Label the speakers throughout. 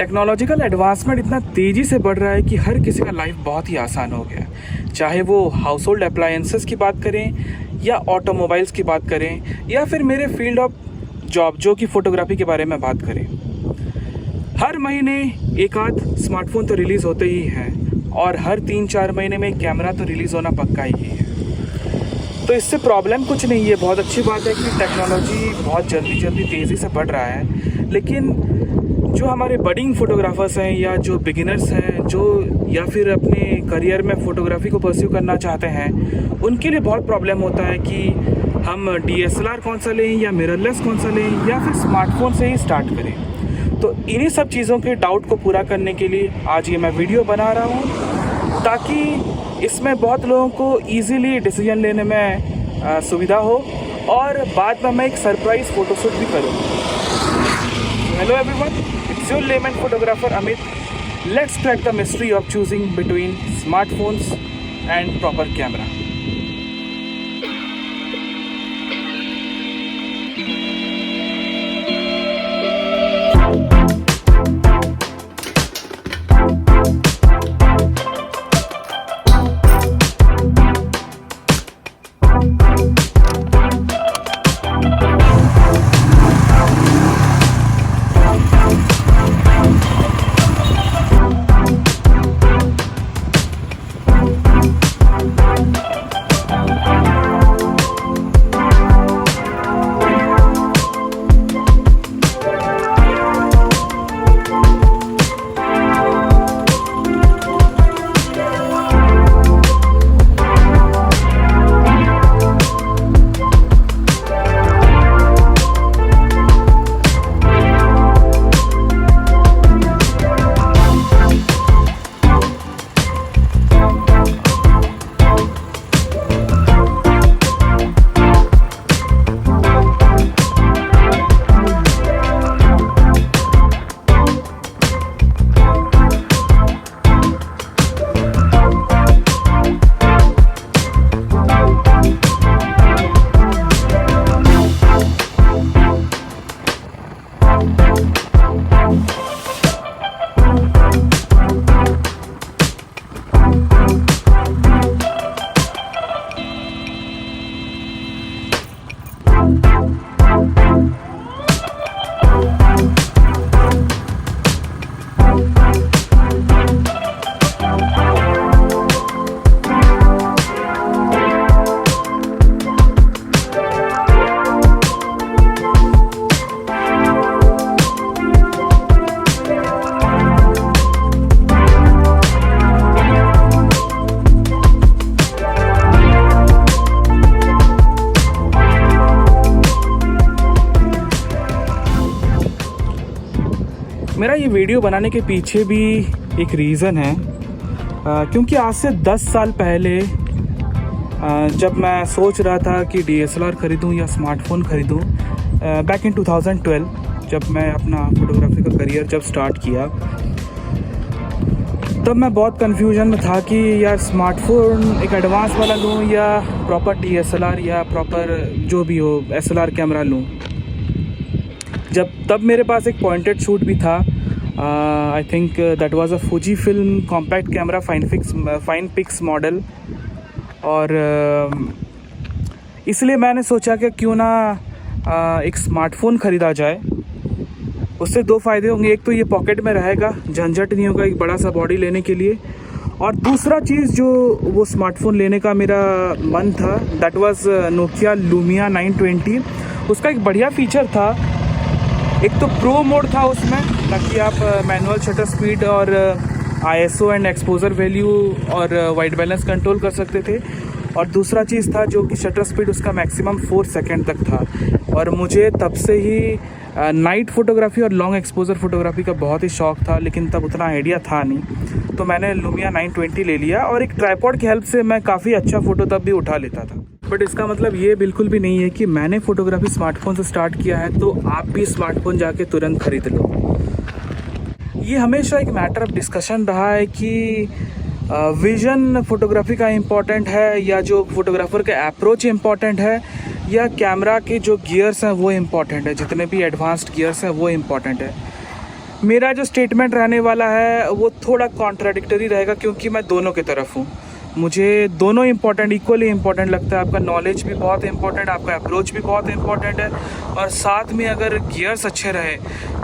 Speaker 1: Technological advancement इतना तेज़ी से बढ़ रहा है कि हर किसी का लाइफ बहुत ही आसान हो गया है। चाहे वो हाउस होल्ड अप्लायंसेस की बात करें या ऑटोमोबाइल्स की बात करें या फिर मेरे फील्ड ऑफ जॉब जो कि फ़ोटोग्राफी के बारे में बात करें। हर महीने एक आध स्मार्टफोन तो रिलीज़ होते ही हैं और हर 3-4 महीने में एक कैमरा तो रिलीज़ होना पक्का ही है। तो इससे प्रॉब्लम कुछ नहीं है, बहुत अच्छी बात है कि टेक्नोलॉजी बहुत जल्दी तेज़ी से बढ़ रहा है। लेकिन जो हमारे बडिंग फोटोग्राफर्स हैं या जो बिगिनर्स हैं जो या फिर अपने करियर में फ़ोटोग्राफी को परस्यू करना चाहते हैं, उनके लिए बहुत प्रॉब्लम होता है कि हम DSLR कौन सा लें या मिररलेस कौन सा लें या फिर स्मार्टफोन से ही स्टार्ट करें। तो इन्हीं सब चीज़ों के डाउट को पूरा करने के लिए आज ये मैं वीडियो बना रहा हूँ, ताकि इसमें बहुत लोगों को ईज़िली डिसीजन लेने में सुविधा हो और बाद में मैं एक सरप्राइज़ फ़ोटोशूट भी करूँ। Hello everyone, it's your layman photographer Amit. Let's crack the mystery of choosing between smartphones and proper camera. मेरा ये वीडियो बनाने के पीछे भी एक रीज़न है, क्योंकि आज से 10 साल पहले जब मैं सोच रहा था कि DSLR ख़रीदूँ या स्मार्टफ़ोन ख़रीदूँ, बैक इन 2012 जब मैं अपना फ़ोटोग्राफी का करियर जब स्टार्ट किया, तब मैं बहुत कन्फ्यूजन में था कि यार स्मार्टफ़ोन एक एडवांस वाला लूँ या प्रॉपर DSLR या प्रॉपर जो भी हो SLR कैमरा लूँ। तब मेरे पास एक पॉइंटेड शूट भी था, I think that was a Fujifilm compact camera FinePix model, और इसलिए मैंने सोचा कि क्यों ना एक स्मार्टफ़ोन ख़रीदा जाए। उससे 2 फ़ायदे होंगे, एक तो ये पॉकेट में रहेगा, झंझट नहीं होगा एक बड़ा सा बॉडी लेने के लिए, और दूसरा चीज़ जो वो स्मार्टफ़ोन लेने का मेरा मन था दैट वाज नोकिया लूमिया 920। उसका एक बढ़िया फीचर था, एक तो प्रो मोड था उसमें, ताकि आप मैनुअल शटर स्पीड और ISO एंड एक्सपोजर वैल्यू और वाइट बैलेंस कंट्रोल कर सकते थे, और दूसरा चीज़ था जो कि शटर स्पीड उसका मैक्सिमम 4 सेकंड तक था। और मुझे तब से ही नाइट फ़ोटोग्राफी और लॉन्ग एक्सपोजर फ़ोटोग्राफी का बहुत ही शौक़ था, लेकिन तब उतना आइडिया था नहीं, तो मैंने लूमिया 920 ले लिया और एक ट्राइपॉड की हेल्प से मैं काफ़ी अच्छा फ़ोटो तब भी उठा लेता था। बट इसका मतलब ये बिल्कुल भी नहीं है कि मैंने फ़ोटोग्राफी स्मार्टफोन से स्टार्ट किया है तो आप भी स्मार्टफोन जाके तुरंत ख़रीद लो। ये हमेशा एक मैटर ऑफ डिस्कशन रहा है कि विज़न फ़ोटोग्राफी का इम्पॉर्टेंट है या जो फ़ोटोग्राफ़र का अप्रोच इम्पॉर्टेंट है या कैमरा के जो गियर्स हैं वो इम्पॉर्टेंट है, जितने भी एडवांस्ड गियर्स हैं वो इम्पॉर्टेंट है। मेरा जो स्टेटमेंट रहने वाला है वो थोड़ा कॉन्ट्राडिक्टरी रहेगा, क्योंकि मैं दोनों की तरफ हूँ। मुझे दोनों इम्पॉर्टेंट, इक्वली इम्पॉर्टेंट लगता है। आपका नॉलेज भी बहुत इम्पॉर्टेंट, आपका अप्रोच भी बहुत इम्पॉर्टेंट है, और साथ में अगर गियर्स अच्छे रहे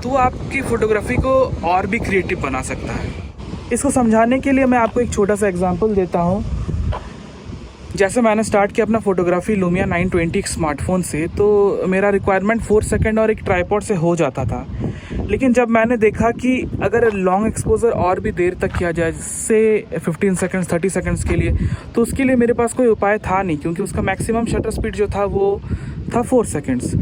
Speaker 1: तो आपकी फ़ोटोग्राफी को और भी क्रिएटिव बना सकता है। इसको समझाने के लिए मैं आपको एक छोटा सा एग्जांपल देता हूँ। जैसे मैंने स्टार्ट किया अपना फ़ोटोग्राफी लुमिया 920 एक स्मार्टफोन से, तो मेरा रिक्वायरमेंट 4 सेकंड और एक ट्राइपॉड से हो जाता था। लेकिन जब मैंने देखा कि अगर लॉन्ग एक्सपोजर और भी देर तक किया जाए, जैसे 15 सेकंड्स 30 सेकंड्स के लिए, तो उसके लिए मेरे पास कोई उपाय था नहीं, क्योंकि उसका मैक्सिमम शटर स्पीड जो था वो था 4 seconds.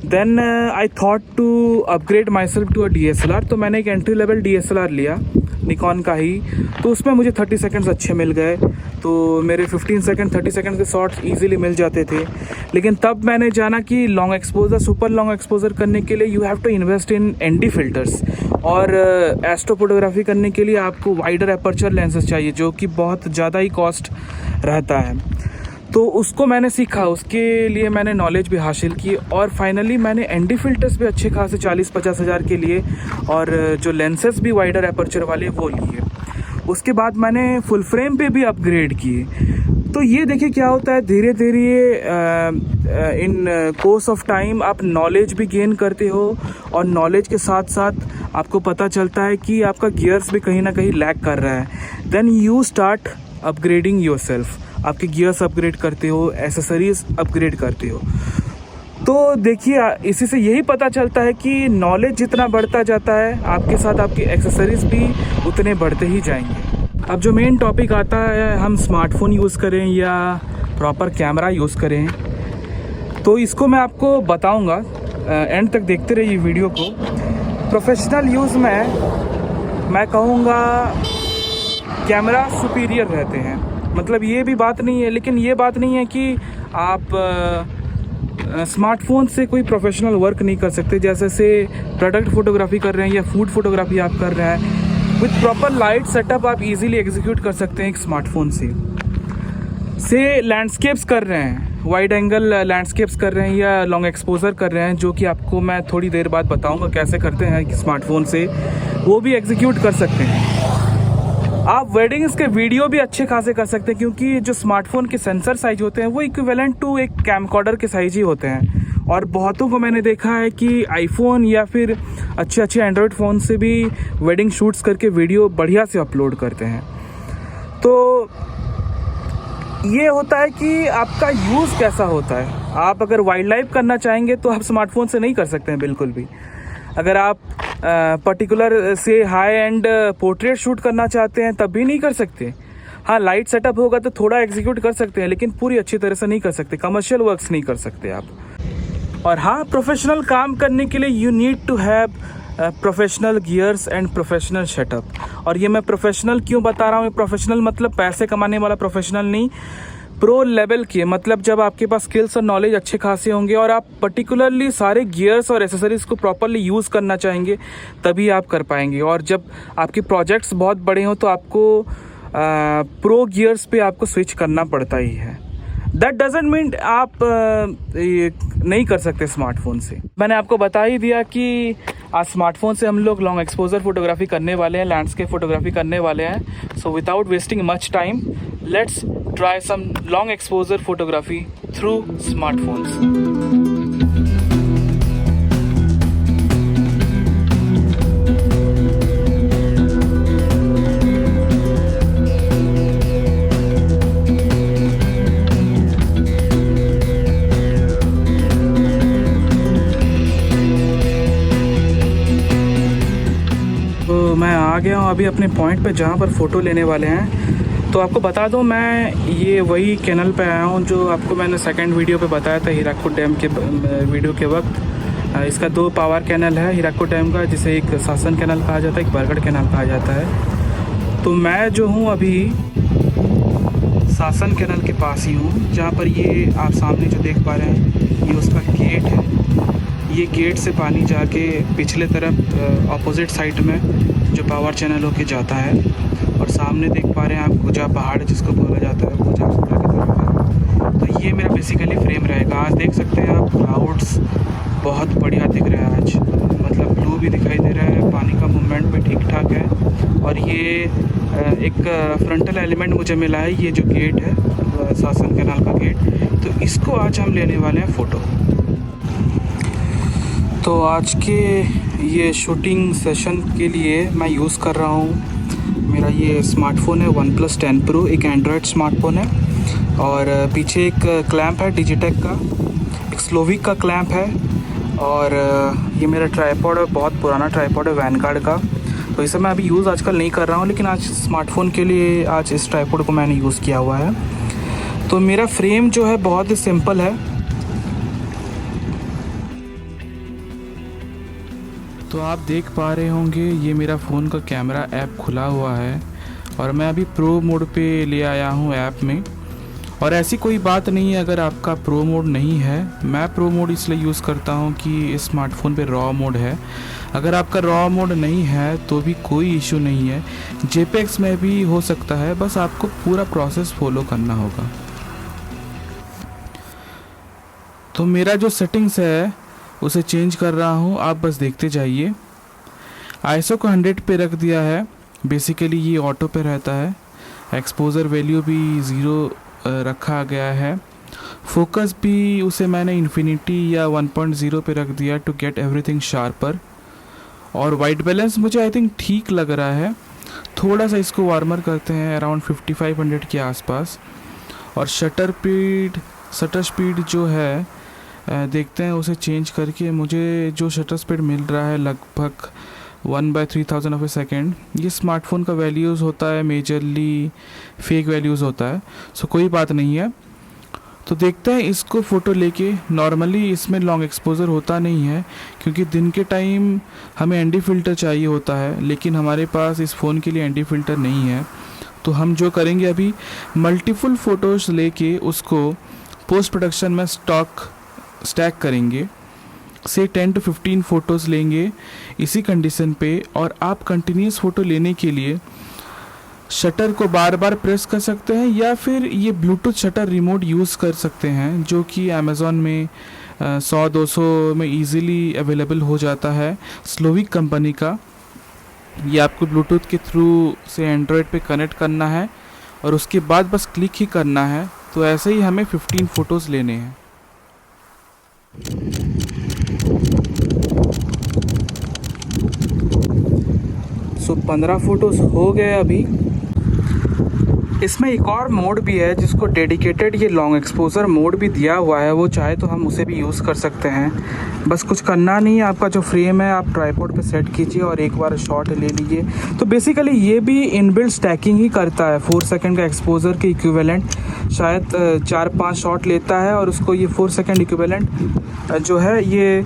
Speaker 1: Then I thought to upgrade myself to a DSLR। तो मैंने एक एंट्री लेवल DSLR लिया, निकॉन का ही। तो उसमें मुझे 30 सेकंड्स अच्छे मिल गए, तो मेरे 15 सेकंड 30 सेकंड के शॉट्स इजीली मिल जाते थे। लेकिन तब मैंने जाना कि long exposure, super long exposure करने के लिए you have to invest in ND filters, और एस्ट्रो फोटोग्राफी करने के लिए आपको वाइडर एपर्चर लेंसेज चाहिए, जो कि बहुत ज़्यादा ही कॉस्ट रहता है। तो उसको मैंने सीखा, उसके लिए मैंने नॉलेज भी हासिल की, और फाइनली मैंने ND फिल्टर्स भी अच्छे खासे 40-50 हज़ार के लिए, और जो लेंसेज भी वाइडर एपर्चर वाले वो लिए। उसके बाद मैंने फुल फ्रेम पे भी अपग्रेड किए। तो ये देखिए क्या होता है, धीरे धीरे इन कोर्स ऑफ टाइम आप नॉलेज भी गेन करते हो, और नॉलेज के साथ साथ आपको पता चलता है कि आपका गियर्स भी कहीं ना कहीं लैग कर रहा है। Then you start upgrading yourself, आपके गियर्स अपग्रेड करते हो, एसेसरीज अपग्रेड करते हो। तो देखिए, इसी से यही पता चलता है कि नॉलेज जितना बढ़ता जाता है, आपके साथ आपकी एक्सेसरीज भी उतने बढ़ते ही जाएंगे। अब जो मेन टॉपिक आता है, हम स्मार्टफोन यूज़ करें या प्रॉपर कैमरा यूज़ करें, तो इसको मैं आपको बताऊंगा। एंड तक देखते रहिए वीडियो को। प्रोफेशनल यूज़ में मैं कहूँगा कैमरा सुपीरियर रहते हैं। मतलब ये भी बात नहीं है, लेकिन ये बात नहीं है कि आप स्मार्टफोन से कोई प्रोफेशनल वर्क नहीं कर सकते। जैसे से प्रोडक्ट फोटोग्राफी कर रहे हैं या फूड फोटोग्राफी आप कर रहे हैं, विद प्रॉपर लाइट सेटअप आप इजीली एग्जीक्यूट कर सकते हैं एक स्मार्टफोन से लैंडस्केप्स कर रहे हैं, वाइड एंगल लैंडस्केप्स कर रहे हैं या लॉन्ग एक्सपोजर कर रहे हैं, जो कि आपको मैं थोड़ी देर बाद बताऊंगा कैसे करते हैं कि स्मार्टफोन से वो भी एग्जीक्यूट कर सकते हैं। आप वेडिंग्स के वीडियो भी अच्छे खासे कर सकते हैं, क्योंकि जो स्मार्टफोन के सेंसर साइज होते हैं वो इक्विवेलेंट टू एक कैमकॉर्डर के साइज ही होते हैं। और बहुतों को मैंने देखा है कि आईफोन या फिर अच्छे एंड्रॉयड फ़ोन से भी वेडिंग शूट्स करके वीडियो बढ़िया से अपलोड करते हैं। तो ये होता है कि आपका यूज़ कैसा होता है। आप अगर वाइल्ड लाइफ करना चाहेंगे तो आप स्मार्टफोन से नहीं कर सकते हैं बिल्कुल भी। अगर आप पर्टिकुलर से हाई एंड पोर्ट्रेट शूट करना चाहते हैं तब भी नहीं कर सकते। हाँ, लाइट सेटअप होगा तो थोड़ा एग्जीक्यूट कर सकते हैं, लेकिन पूरी अच्छी तरह से नहीं कर सकते, कमर्शियल वर्क्स नहीं कर सकते आप। और हाँ, प्रोफेशनल काम करने के लिए you need to have professional gears and professional setup. और ये मैं प्रोफेशनल क्यों बता रहा हूँ, प्रोफेशनल मतलब पैसे कमाने वाला प्रोफेशनल नहीं, प्रो लेवल के। मतलब जब आपके पास स्किल्स और नॉलेज अच्छे खासे होंगे और आप पर्टिकुलरली सारे गियर्स और एसेसरीज को प्रॉपरली यूज़ करना चाहेंगे, तभी आप कर पाएंगे। और जब आपके प्रोजेक्ट्स बहुत बड़े हों तो आपको प्रो गियर्स पे आपको स्विच करना पड़ता ही है। दैट डजेंट मीन आप नहीं कर सकते स्मार्टफोन से। मैंने आपको बता ही दिया कि आज स्मार्टफोन से हम लोग लॉन्ग एक्सपोजर फोटोग्राफी करने वाले हैं, लैंडस्केप फोटोग्राफी करने वाले हैं। So without wasting much time, let's try some long exposure photography through smartphones. तो मैं आ गया हूँ अभी अपने पॉइंट पे जहाँ पर फ़ोटो लेने वाले हैं। तो आपको बता दूँ, मैं ये वही कैनल पे आया हूँ जो आपको मैंने सेकंड वीडियो पे बताया था हीराकुड डैम के वीडियो के वक्त। इसका 2 पावर कैनल है हीराकुड डैम का, जिसे एक शासन कैनल कहा जाता है, एक बरगढ़ कैनल कहा जाता है। तो मैं जो हूँ अभी शासन कैनल के पास ही हूँ, जहाँ पर ये आप सामने जो देख पा रहे हैं ये उसका गेट है। ये गेट से पानी जाके पिछले तरफ ऑपोजिट साइड में जो पावर चैनल होके जाता है, और सामने देख पा रहे हैं आप गुजा पहाड़ जिसको बोला जाता है, गुजा गुजा की तरफ है। तो ये मेरा बेसिकली फ्रेम रहेगा। आज देख सकते हैं आप क्लाउड्स बहुत बढ़िया दिख रहा है आज, मतलब ब्लू भी दिखाई दे रहा है, पानी का फ्रंट पे ठीक ठाक है। और ये एक फ्रंटल एलिमेंट मुझे मिला है, ये जो गेट है शासन कैनाल का गेट, तो इसको आज हम लेने वाले हैं फ़ोटो। तो आज के ये शूटिंग सेशन के लिए मैं यूज़ कर रहा हूँ, मेरा ये स्मार्टफ़ोन है OnePlus 10 Pro, एक एंड्रॉयड स्मार्टफ़ोन है। और पीछे एक क्लैंप है डिजिटेक का, एक स्लोविक का क्लैंप है। और ये मेरा ट्राइपॉड है, बहुत पुराना ट्राइपॉड है वैनगार्ड का, तो इसे मैं अभी यूज़ आजकल नहीं कर रहा हूँ, लेकिन आज स्मार्टफ़ोन के लिए आज इस ट्राइपॉड को मैंने यूज़ किया हुआ है। तो मेरा फ्रेम जो है बहुत ही सिंपल है। तो आप देख पा रहे होंगे ये मेरा फ़ोन का कैमरा ऐप खुला हुआ है और मैं अभी प्रो मोड पे ले आया हूँ ऐप में। और ऐसी कोई बात नहीं है अगर आपका प्रो मोड नहीं है, मैं प्रो मोड इसलिए यूज़ करता हूँ कि इस स्मार्टफ़ोन पे रॉ मोड है। अगर आपका रॉ मोड नहीं है तो भी कोई इशू नहीं है, JPEG में भी हो सकता है, बस आपको पूरा प्रोसेस फॉलो करना होगा। तो मेरा जो सेटिंग्स है उसे चेंज कर रहा हूँ, आप बस देखते जाइए। ISO को 100 पे रख दिया है, बेसिकली ये ऑटो पे रहता है। एक्सपोजर वैल्यू भी 0 रखा गया है। फोकस भी उसे मैंने इन्फिनिटी या 1.0 पे रख दिया टू गेट एवरीथिंग शार्पर। और वाइट बैलेंस मुझे आई थिंक ठीक लग रहा है, थोड़ा सा इसको वार्मर करते हैं अराउंड 5500 के आसपास। और शटर स्पीड जो है देखते हैं उसे चेंज करके। मुझे जो शटर स्पीड मिल रहा है लगभग 1/3000 ऑफ ए सेकेंड। ये स्मार्टफ़ोन का वैल्यूज़ होता है, मेजरली फेक वैल्यूज़ होता है, सो कोई बात नहीं है। तो देखते हैं इसको फ़ोटो लेके। नॉर्मली इसमें लॉन्ग एक्सपोज़र होता नहीं है क्योंकि दिन के टाइम हमें ND फ़िल्टर चाहिए होता है, लेकिन हमारे पास इस फ़ोन के लिए ND फ़िल्टर नहीं है। तो हम जो करेंगे अभी मल्टीपल फ़ोटोज़ लेके उसको पोस्ट प्रोडक्शन में स्टैक करेंगे, से 10 to 15 फ़ोटोज़ लेंगे इसी कंडीशन पे। और आप कंटिन्यूस फ़ोटो लेने के लिए शटर को बार बार प्रेस कर सकते हैं या फिर ये ब्लूटूथ शटर रिमोट यूज़ कर सकते हैं, जो कि अमेज़ॉन में 100-200 में इजीली अवेलेबल हो जाता है, स्लोविक कंपनी का। ये आपको ब्लूटूथ के थ्रू से एंड्रॉयड पे कनेक्ट करना है और उसके बाद बस क्लिक ही करना है। तो ऐसे ही हमें 15 फ़ोटोज़ लेने हैं। सो 15 फ़ोटोज़ हो गए अभी। इसमें एक और मोड भी है जिसको डेडिकेटेड ये लॉन्ग एक्सपोजर मोड भी दिया हुआ है, वो चाहे तो हम उसे भी यूज़ कर सकते हैं। बस कुछ करना नहीं है, आपका जो फ्रेम है आप ट्राइपॉड पे सेट कीजिए और एक बार शॉट ले लीजिए। तो बेसिकली ये भी इनबिल्ट स्टैकिंग ही करता है, 4 सेकंड का एक्सपोजर के इक्विवेलेंट शायद 4-5 शॉट लेता है और उसको ये 4 सेकंड इक्विवेलेंट जो है ये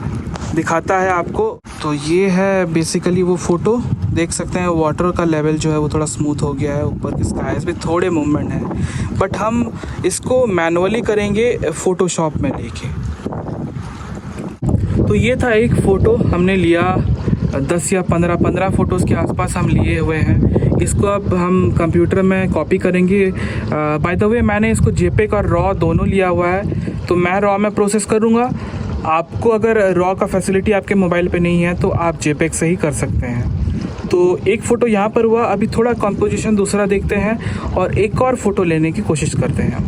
Speaker 1: दिखाता है आपको। तो ये है बेसिकली वो फ़ोटो, देख सकते हैं वाटर का लेवल जो है वो थोड़ा स्मूथ हो गया है, ऊपर के स्काइज में थोड़े मूवमेंट है, बट हम इसको मैनुअली करेंगे फ़ोटोशॉप में लेके। तो ये था एक फ़ोटो हमने लिया, 10 या 15 फ़ोटोज़ के आसपास हम लिए हुए हैं। इसको अब हम कंप्यूटर में कॉपी करेंगे। बाय द वे मैंने इसको JPEG और रॉ दोनों लिया हुआ है, तो मैं रॉ में प्रोसेस करूँगा। आपको अगर रॉ का फैसिलिटी आपके मोबाइल पे नहीं है तो आप JPEG से ही कर सकते हैं। तो एक फ़ोटो यहाँ पर हुआ, अभी थोड़ा कंपोजिशन दूसरा देखते हैं और एक और फ़ोटो लेने की कोशिश करते हैं।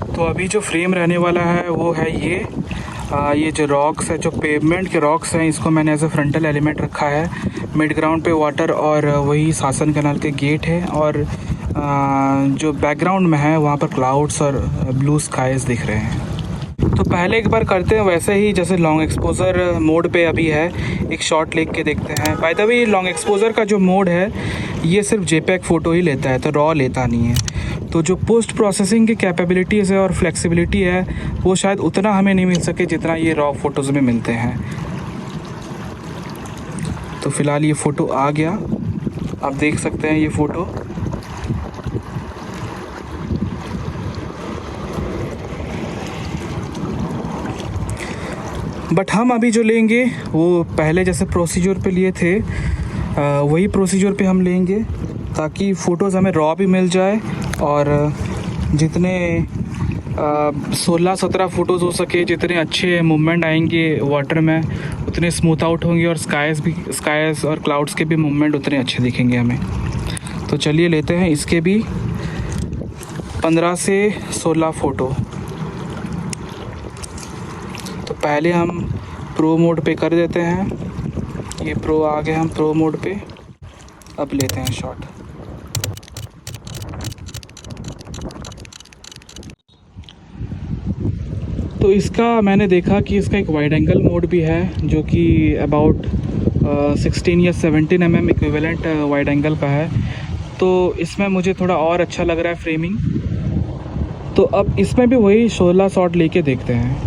Speaker 1: तो अभी जो फ्रेम रहने वाला है वो है ये जो रॉक्स है, जो पेवमेंट के रॉक्स हैं, इसको मैंने एज ए फ्रंटल एलिमेंट रखा है। मिड ग्राउंड पे वाटर और वही शासन कैनाल के गेट है, और जो बैकग्राउंड में है वहाँ पर क्लाउड्स और ब्लू स्काइज दिख रहे हैं। तो पहले एक बार करते हैं वैसे ही जैसे लॉन्ग एक्सपोजर मोड पे अभी है, एक शॉट लेके के देखते हैं। By the way long exposure का जो मोड है ये सिर्फ JPEG फ़ोटो ही लेता है, तो रॉ लेता नहीं है। तो जो पोस्ट प्रोसेसिंग की कैपेबिलिटीज़ है और फ्लेक्सिबिलिटी है वो शायद उतना हमें नहीं मिल सके जितना ये रॉ फ़ोटोज़ में मिलते हैं। तो फ़िलहाल ये फ़ोटो आ गया, आप देख सकते हैं ये फ़ोटो। बट हम अभी जो लेंगे वो पहले जैसे प्रोसीजर पे लिए थे वही प्रोसीजर पे हम लेंगे, ताकि फ़ोटोज़ हमें रॉ भी मिल जाए और जितने 16-17 फ़ोटोज़ हो सके, जितने अच्छे मूवमेंट आएंगे वाटर में उतने स्मूथ आउट होंगे, और स्काइज़ और क्लाउड्स के भी मूवमेंट उतने अच्छे दिखेंगे हमें। तो चलिए लेते हैं इसके भी 15 से 16 फ़ोटो। तो पहले हम प्रो मोड पे कर देते हैं, ये प्रो आ गए हम प्रो मोड पे। अब लेते हैं शॉट। तो इसका मैंने देखा कि इसका एक वाइड एंगल मोड भी है, जो कि अबाउट 16 या 17 mm इक्विवेलेंट वाइड एंगल का है। तो इसमें मुझे थोड़ा और अच्छा लग रहा है फ्रेमिंग। तो अब इसमें भी वही 16 शॉट लेके देखते हैं।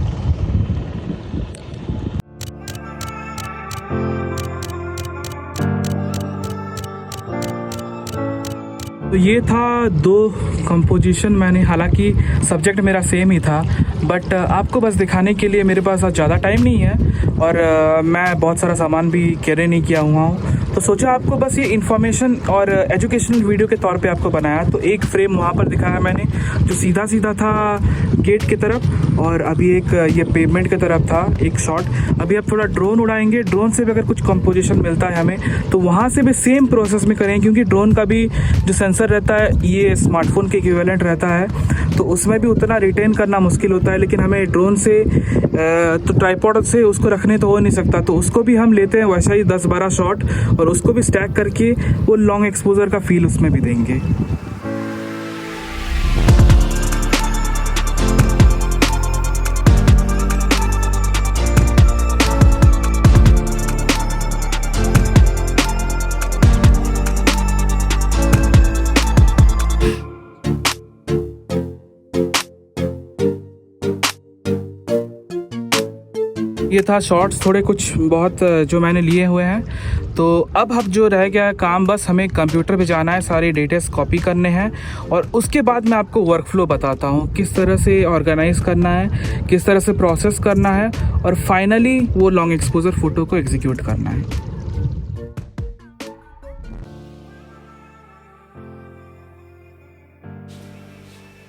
Speaker 1: तो ये था 2 कंपोजिशन मैंने, हालांकि सब्जेक्ट मेरा सेम ही था, बट आपको बस दिखाने के लिए मेरे पास आज ज़्यादा टाइम नहीं है, और मैं बहुत सारा सामान भी कैरी नहीं किया हुआ हूँ। तो सोचा आपको बस ये इन्फॉर्मेशन और एजुकेशनल वीडियो के तौर पे आपको बनाया। तो एक फ्रेम वहाँ पर दिखाया मैंने जो सीधा सीधा था गेट की तरफ, और अभी एक ये पेवमेंट की तरफ था एक शॉट। अभी आप थोड़ा ड्रोन उड़ाएंगे, ड्रोन से भी अगर कुछ कंपोजिशन मिलता है हमें तो वहाँ से भी सेम प्रोसेस में करेंगे, क्योंकि ड्रोन का भी जो सेंसर रहता है ये स्मार्टफोन के इक्विवेलेंट रहता है, तो उसमें भी उतना रिटेन करना मुश्किल होता है। लेकिन हमें ड्रोन से तो ट्राइपॉड से उसको रखने तो हो नहीं सकता, तो उसको भी हम लेते हैं वैसा ही 10-12 शॉट, और उसको भी स्टैक करके वो लॉन्ग एक्सपोजर का फील उसमें भी देंगे। ये था शॉर्ट्स थोड़े कुछ बहुत जो मैंने लिए हुए हैं। तो अब जो रह गया काम, बस हमें कंप्यूटर पे जाना है, सारे डिटेल्स कॉपी करने हैं, और उसके बाद मैं आपको वर्कफ्लो बताता हूँ किस तरह से ऑर्गेनाइज करना है, किस तरह से प्रोसेस करना है, और फाइनली वो लॉन्ग एक्सपोजर फ़ोटो को एग्जीक्यूट करना है।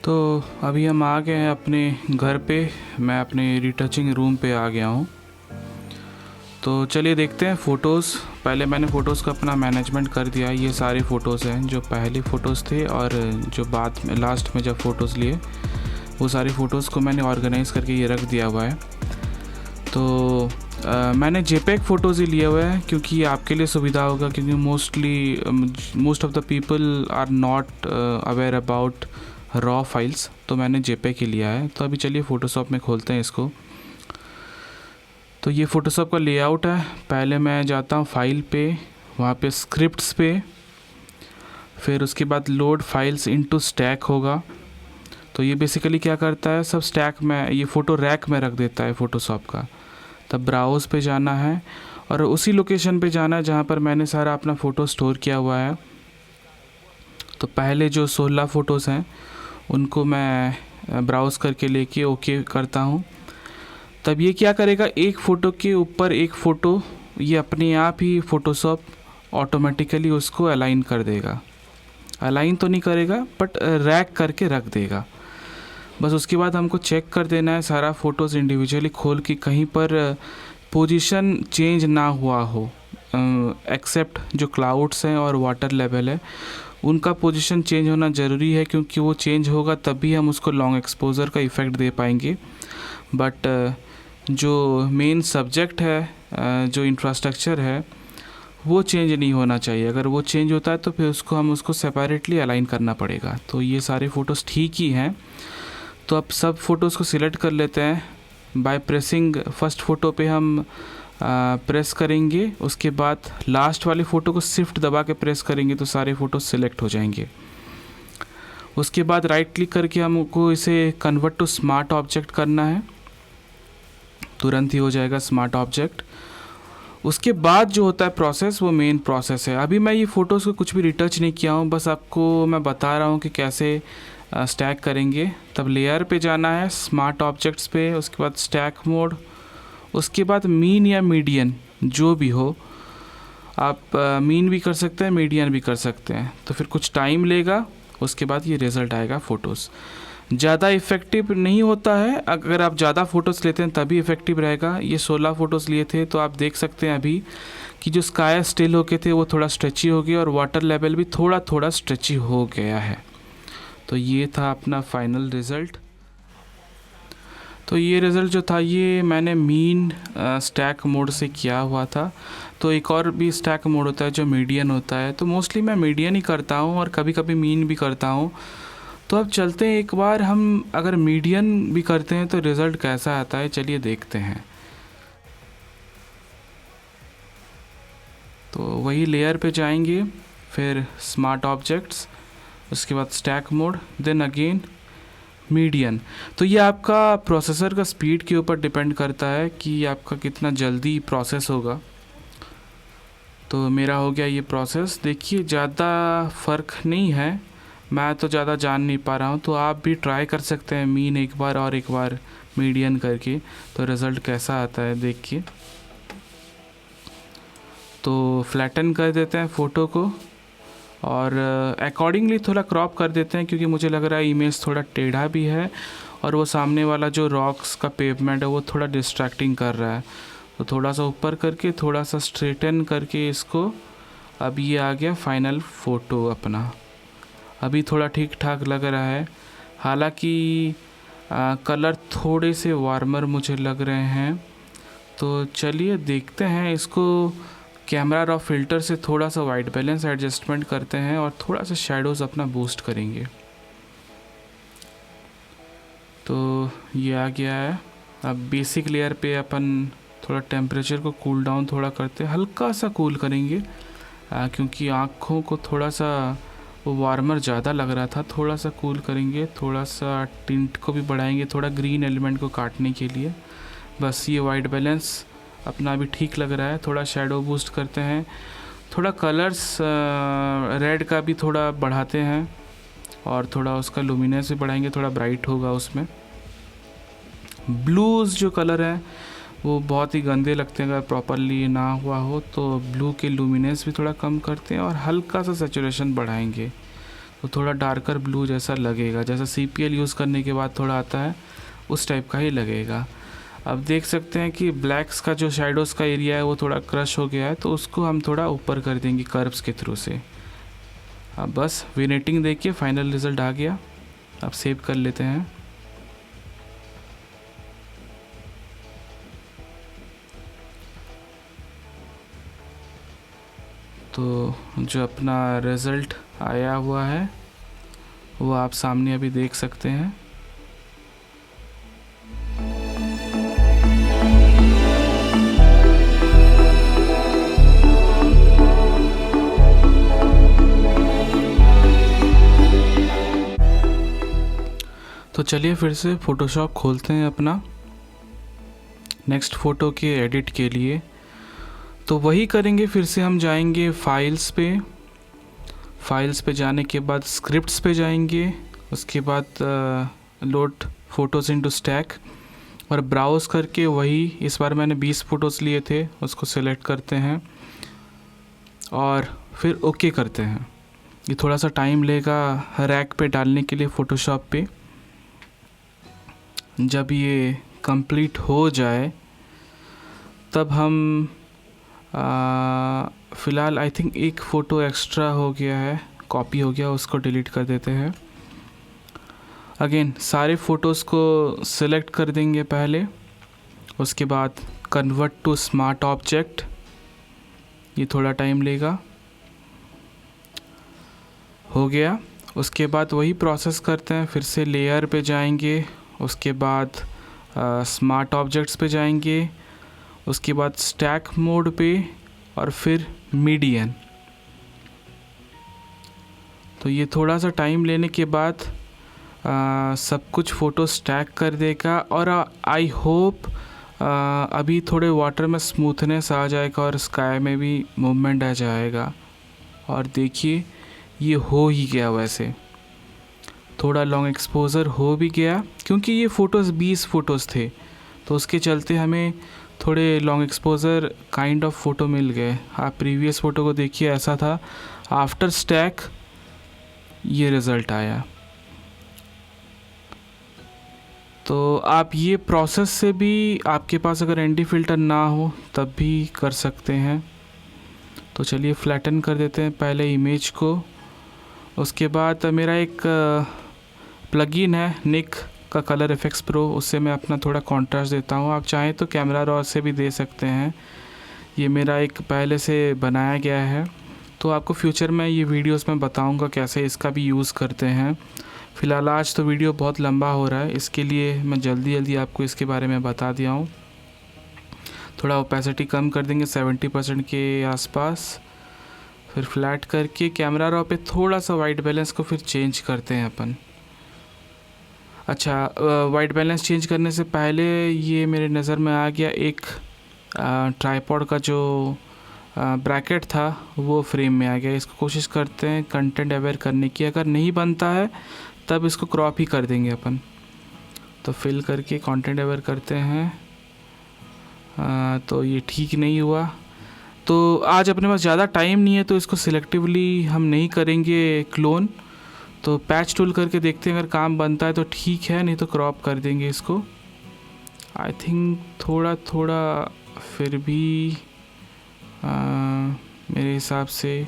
Speaker 1: तो अभी हम आ गए हैं अपने घर पे, मैं अपने रिटचिंग रूम पे आ गया हूँ। तो चलिए देखते हैं फ़ोटोज़। पहले मैंने फ़ोटोज़ का अपना मैनेजमेंट कर दिया। ये सारे फ़ोटोज़ हैं जो पहले फ़ोटोज़ थे, और जो बाद में लास्ट में जब फ़ोटोज़ लिए वो सारे फ़ोटोज़ को मैंने ऑर्गेनाइज़ करके ये रख दिया हुआ है। तो मैंने जेपेग फ़ोटोज़ ही लिए हुए हैं, क्योंकि ये आपके लिए सुविधा होगा, क्योंकि most of the people are not aware about raw files. तो मैंने जेपेग ही लिया है। तो अभी चलिए फ़ोटोशॉप में खोलते हैं इसको। तो ये फ़ोटोशॉप का लेआउट है। पहले मैं जाता हूँ फाइल पे, वहाँ पे स्क्रिप्ट्स पे, फिर उसके बाद लोड फाइल्स इनटू स्टैक होगा। तो ये बेसिकली क्या करता है, सब स्टैक में, ये फ़ोटो रैक में रख देता है फ़ोटोशॉप का। तब ब्राउज़ पे जाना है, और उसी लोकेशन पे जाना है जहाँ पर मैंने सारा अपना फ़ोटो स्टोर किया हुआ है। तो पहले जो 16 फ़ोटोज़ हैं उनको मैं ब्राउज़ करके लेके ओके करता हूँ। तब ये क्या करेगा, एक फ़ोटो के ऊपर एक फ़ोटो ये अपने आप ही फ़ोटोशॉप ऑटोमेटिकली उसको अलाइन कर देगा। अलाइन तो नहीं करेगा, बट रैक करके रख देगा। बस उसके बाद हमको चेक कर देना है सारा फ़ोटोज़ इंडिविजुअली खोल के, कहीं पर पोजीशन चेंज ना हुआ हो, एक्सेप्ट जो क्लाउड्स हैं और वाटर लेवल है उनका पोजीशन चेंज होना ज़रूरी है, क्योंकि वो चेंज होगा तभी हम उसको लॉन्ग एक्सपोजर का इफ़ेक्ट दे पाएंगे। बट जो मेन सब्जेक्ट है, जो इंफ्रास्ट्रक्चर है, वो चेंज नहीं होना चाहिए। अगर वो चेंज होता है तो फिर उसको सेपरेटली अलाइन करना पड़ेगा। तो ये सारे फ़ोटोज़ ठीक ही हैं। तो अब सब फ़ोटोज़ को सिलेक्ट कर लेते हैं बाय प्रेसिंग। फर्स्ट फ़ोटो पे हम प्रेस करेंगे, उसके बाद लास्ट वाली फ़ोटो को शिफ्ट दबा के प्रेस करेंगे तो सारे फ़ोटो सिलेक्ट हो जाएंगे। उसके बाद राइट क्लिक करके हमको इसे कन्वर्ट टू स्मार्ट ऑब्जेक्ट करना है, तुरंत ही हो जाएगा स्मार्ट ऑब्जेक्ट। उसके बाद जो होता है प्रोसेस, वो मेन प्रोसेस है। अभी मैं ये फ़ोटोज़ को कुछ भी रिटच नहीं किया हूँ, बस आपको मैं बता रहा हूँ कि कैसे स्टैक करेंगे। तब लेयर पे जाना है, स्मार्ट ऑब्जेक्ट्स पे, उसके बाद स्टैक मोड, उसके बाद मीन या मीडियन जो भी हो, आप मीन भी कर सकते हैं, मीडियन भी कर सकते हैं। तो फिर कुछ टाइम लेगा, उसके बाद ये रिज़ल्ट आएगा फ़ोटोज़। ज़्यादा इफ़ेक्टिव नहीं होता है, अगर आप ज़्यादा फ़ोटोज़ लेते हैं तभी इफ़ेक्टिव रहेगा। ये 16 फ़ोटोज़ लिए थे तो आप देख सकते हैं अभी कि जो स्काई स्टिल हो गए थे वो थोड़ा स्ट्रेची हो गया और वाटर लेवल भी थोड़ा थोड़ा स्ट्रेची हो गया है। तो ये था अपना फाइनल रिज़ल्ट। तो ये रिज़ल्ट जो था ये मैंने मीन स्टैक मोड से किया हुआ था। तो एक और भी स्टैक मोड होता है जो मीडियन होता है, तो मोस्टली मैं मीडियन ही करता हूँ और कभी कभी मीन भी करता हूँ। तो अब चलते हैं एक बार हम अगर मीडियन भी करते हैं तो रिज़ल्ट कैसा आता है, चलिए देखते हैं। तो वही लेयर पे जाएंगे, फिर स्मार्ट ऑब्जेक्ट्स, उसके बाद stack mode, then again median. तो ये आपका प्रोसेसर का स्पीड के ऊपर डिपेंड करता है कि आपका कितना जल्दी प्रोसेस होगा। तो मेरा हो गया ये प्रोसेस, देखिए ज़्यादा फ़र्क नहीं है, मैं तो ज़्यादा जान नहीं पा रहा हूँ। तो आप भी ट्राई कर सकते हैं मीन एक बार और एक बार मीडियन करके, तो रिज़ल्ट कैसा आता है देखिए। तो फ्लैटन कर देते हैं फ़ोटो को और अकॉर्डिंगली थोड़ा क्रॉप कर देते हैं, क्योंकि मुझे लग रहा है इमेज थोड़ा टेढ़ा भी है और वो सामने वाला जो रॉक्स का पेवमेंट है वो थोड़ा डिस्ट्रैक्टिंग कर रहा है। तो थोड़ा सा ऊपर करके थोड़ा सा स्ट्रेटन करके इसको, अब ये आ गया फाइनल फ़ोटो अपना। अभी थोड़ा ठीक ठाक लग रहा है, हालांकि कलर थोड़े से वार्मर मुझे लग रहे हैं। तो चलिए देखते हैं इसको, कैमरा रॉ फिल्टर से थोड़ा सा वाइट बैलेंस एडजस्टमेंट करते हैं और थोड़ा सा शेडोज़ अपना बूस्ट करेंगे। तो ये आ गया है। अब बेसिक लेयर पे अपन थोड़ा टेम्परेचर को कूल डाउन थोड़ा करते हैं, हल्का सा कूल करेंगे क्योंकि आँखों को थोड़ा सा वो वार्मर ज़्यादा लग रहा था, थोड़ा सा कूल करेंगे। थोड़ा सा टिंट को भी बढ़ाएंगे थोड़ा ग्रीन एलिमेंट को काटने के लिए। बस ये वाइट बैलेंस अपना भी ठीक लग रहा है। थोड़ा शेडो बूस्ट करते हैं, थोड़ा कलर्स रेड का भी थोड़ा बढ़ाते हैं और थोड़ा उसका लुमिनेंस भी बढ़ाएंगे, थोड़ा ब्राइट होगा उसमें। ब्लूज़ जो कलर है वो बहुत ही गंदे लगते हैं अगर प्रॉपरली ना हुआ हो, तो ब्लू के लुमिनेंस भी थोड़ा कम करते हैं और हल्का सा सैचुरेशन बढ़ाएंगे, तो थोड़ा डार्कर ब्लू जैसा लगेगा, जैसा CPL यूज़ करने के बाद थोड़ा आता है उस टाइप का ही लगेगा। अब देख सकते हैं कि ब्लैक्स का जो शेडोज़ का एरिया है वो थोड़ा क्रश हो गया है, तो उसको हम थोड़ा ऊपर कर देंगे कर्व्स के थ्रू से। अब बस विनेटिंग देखिए फाइनल रिज़ल्ट आ गया। अब सेव कर लेते हैं। तो जो अपना रिज़ल्ट आया हुआ है वो आप सामने अभी देख सकते हैं। तो चलिए फिर से फ़ोटोशॉप खोलते हैं अपना नेक्स्ट फ़ोटो के एडिट के लिए। तो वही करेंगे, फिर से हम जाएंगे फाइल्स पे जाने के बाद स्क्रिप्ट्स पे जाएंगे, उसके बाद लोड फ़ोटोज़ इनटू स्टैक और ब्राउज़ करके वही, इस बार मैंने 20 फ़ोटोज़ लिए थे उसको सेलेक्ट करते हैं और फिर ओके करते हैं। ये थोड़ा सा टाइम लेगा रैक पे डालने के लिए फ़ोटोशॉप पे। जब ये कंप्लीट हो जाए तब हम फ़िलहाल आई थिंक एक फ़ोटो एक्स्ट्रा हो गया है, कॉपी हो गया, उसको डिलीट कर देते हैं। अगेन सारे फ़ोटोज़ को सिलेक्ट कर देंगे पहले, उसके बाद कन्वर्ट टू स्मार्ट ऑब्जेक्ट, ये थोड़ा टाइम लेगा। हो गया। उसके बाद वही प्रोसेस करते हैं, फिर से लेयर पे जाएंगे, उसके बाद स्मार्ट ऑब्जेक्ट्स पे जाएंगे, उसके बाद स्टैक मोड पे और फिर मीडियन। तो ये थोड़ा सा टाइम लेने के बाद सब कुछ फ़ोटो स्टैक कर देगा और आई होप अभी थोड़े वाटर में स्मूथनेस आ जाएगा और स्काई में भी मूवमेंट आ जाएगा। और देखिए ये हो ही गया, वैसे थोड़ा लॉन्ग एक्सपोज़र हो भी गया, क्योंकि ये फ़ोटोज़ 20 फ़ोटोज़ थे तो उसके चलते हमें थोड़े long exposure kind of photo मिल गए। आप प्रीवियस फ़ोटो को देखिए, ऐसा था। आफ्टर स्टैक ये रिज़ल्ट आया। तो आप ये प्रोसेस से भी, आपके पास अगर एंटी फ़िल्टर ना हो तब भी कर सकते हैं। तो चलिए फ्लैटन कर देते हैं पहले इमेज को। उसके बाद मेरा एक प्लगइन है निक का कलर इफेक्ट्स प्रो, उससे मैं अपना थोड़ा कॉन्ट्रास्ट देता हूँ। आप चाहें तो कैमरा रॉ से भी दे सकते हैं, ये मेरा एक पहले से बनाया गया है। तो आपको फ्यूचर में ये वीडियोस में बताऊंगा कैसे इसका भी यूज़ करते हैं। फ़िलहाल आज तो वीडियो बहुत लंबा हो रहा है, इसके लिए मैं जल्दी जल्दी आपको इसके बारे में बता दिया हूँ। थोड़ा ओपेसिटी कम कर देंगे 70% के आसपास, फिर फ्लैट करके कैमरा रॉ पे थोड़ा सा वाइट बैलेंस को फिर चेंज करते हैं अपन। अच्छा, वाइट बैलेंस चेंज करने से पहले ये मेरे नज़र में आ गया एक ट्राइपॉड का जो ब्रैकेट था वो फ्रेम में आ गया। इसको कोशिश करते हैं कंटेंट अवेयर करने की, अगर नहीं बनता है तब इसको क्रॉप ही कर देंगे अपन। तो फिल करके कंटेंट अवेयर करते हैं। तो ये ठीक नहीं हुआ। तो आज अपने पास ज़्यादा टाइम नहीं है तो इसको सिलेक्टिवली हम नहीं करेंगे क्लोन। तो पैच टूल करके देखते हैं, अगर काम बनता है तो ठीक है, नहीं तो क्रॉप कर देंगे इसको। आई थिंक थोड़ा थोड़ा फिर भी मेरे हिसाब से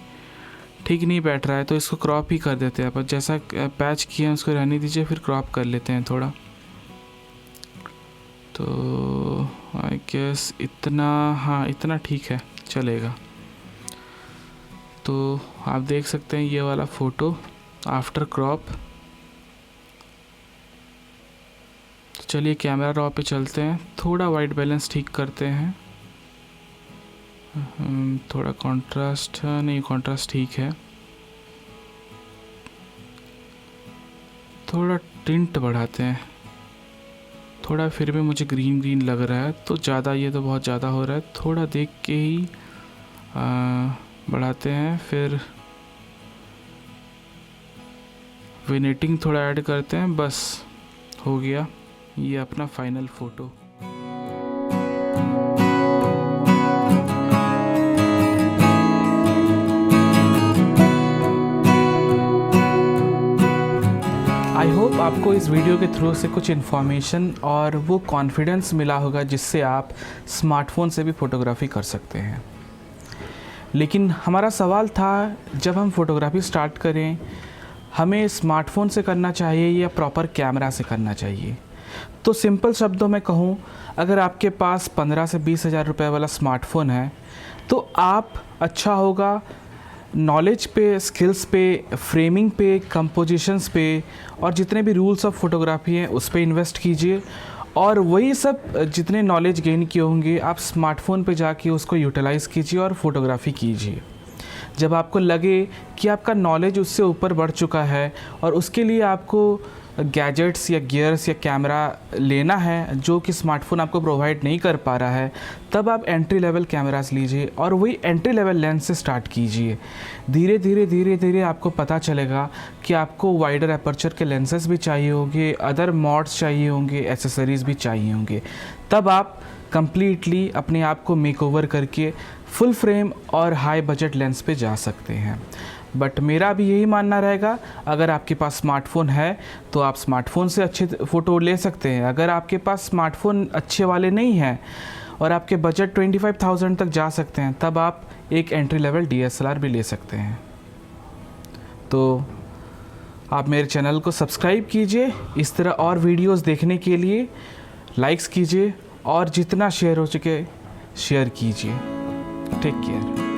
Speaker 1: ठीक नहीं बैठ रहा है, तो इसको क्रॉप ही कर देते हैं। पर जैसा पैच किया उसको रहने दीजिए, फिर क्रॉप कर लेते हैं थोड़ा। तो आई गेस इतना, हाँ इतना ठीक है, चलेगा। तो आप देख सकते हैं ये वाला फ़ोटो आफ्टर क्रॉप। तो चलिए कैमरा रॉ पे चलते हैं, थोड़ा वाइट बैलेंस ठीक करते हैं। थोड़ा कंट्रास्ट, नहीं कंट्रास्ट ठीक है, थोड़ा टिंट बढ़ाते हैं। थोड़ा फिर भी मुझे ग्रीन ग्रीन लग रहा है, तो ज़्यादा, ये तो बहुत ज़्यादा हो रहा है, थोड़ा देख के ही बढ़ाते हैं। फिर विनेटिंग थोड़ा ऐड करते हैं, बस हो गया ये अपना फाइनल फ़ोटो। आई होप आपको इस वीडियो के थ्रू से कुछ इन्फॉर्मेशन और वो कॉन्फिडेंस मिला होगा जिससे आप स्मार्टफोन से भी फ़ोटोग्राफी कर सकते हैं। लेकिन हमारा सवाल था, जब हम फ़ोटोग्राफी स्टार्ट करें, हमें स्मार्टफोन से करना चाहिए या प्रॉपर कैमरा से करना चाहिए? तो सिंपल शब्दों में कहूँ, अगर आपके पास 15 से 20 हज़ार रुपये वाला स्मार्टफोन है तो आप अच्छा होगा नॉलेज पे, स्किल्स पे, फ्रेमिंग पे, कंपोजिशंस पे और जितने भी रूल्स ऑफ फोटोग्राफी हैं उस पे इन्वेस्ट कीजिए। और वही सब जितने नॉलेज गेन किए होंगे आप स्मार्टफोन पे जाके उसको यूटिलाइज़ कीजिए और फोटोग्राफी कीजिए। जब आपको लगे कि आपका नॉलेज उससे ऊपर बढ़ चुका है और उसके लिए आपको गैजेट्स या गियर्स या कैमरा लेना है जो कि स्मार्टफोन आपको प्रोवाइड नहीं कर पा रहा है, तब आप एंट्री लेवल कैमरास लीजिए और वही एंट्री लेवल लेंस से स्टार्ट कीजिए। धीरे धीरे आपको पता चलेगा कि आपको वाइडर अपर्चर के लेंसेज भी चाहिए होंगे, अदर मॉड्स चाहिए होंगे, एसेसरीज़ भी चाहिए होंगे। तब आप कंप्लीटली अपने आप को मेकओवर करके फुल फ्रेम और हाई बजट लेंस पे जा सकते हैं। बट मेरा भी यही मानना रहेगा, अगर आपके पास स्मार्टफोन है तो आप स्मार्टफोन से अच्छे फ़ोटो ले सकते हैं। अगर आपके पास स्मार्टफोन अच्छे वाले नहीं हैं और आपके बजट 25,000 तक जा सकते हैं, तब आप एक एंट्री लेवल DSLR भी ले सकते हैं। तो आप मेरे चैनल को सब्सक्राइब कीजिए, इस तरह और वीडियोस देखने के लिए लाइक्स कीजिए और जितना शेयर हो सके शेयर कीजिए। Take care.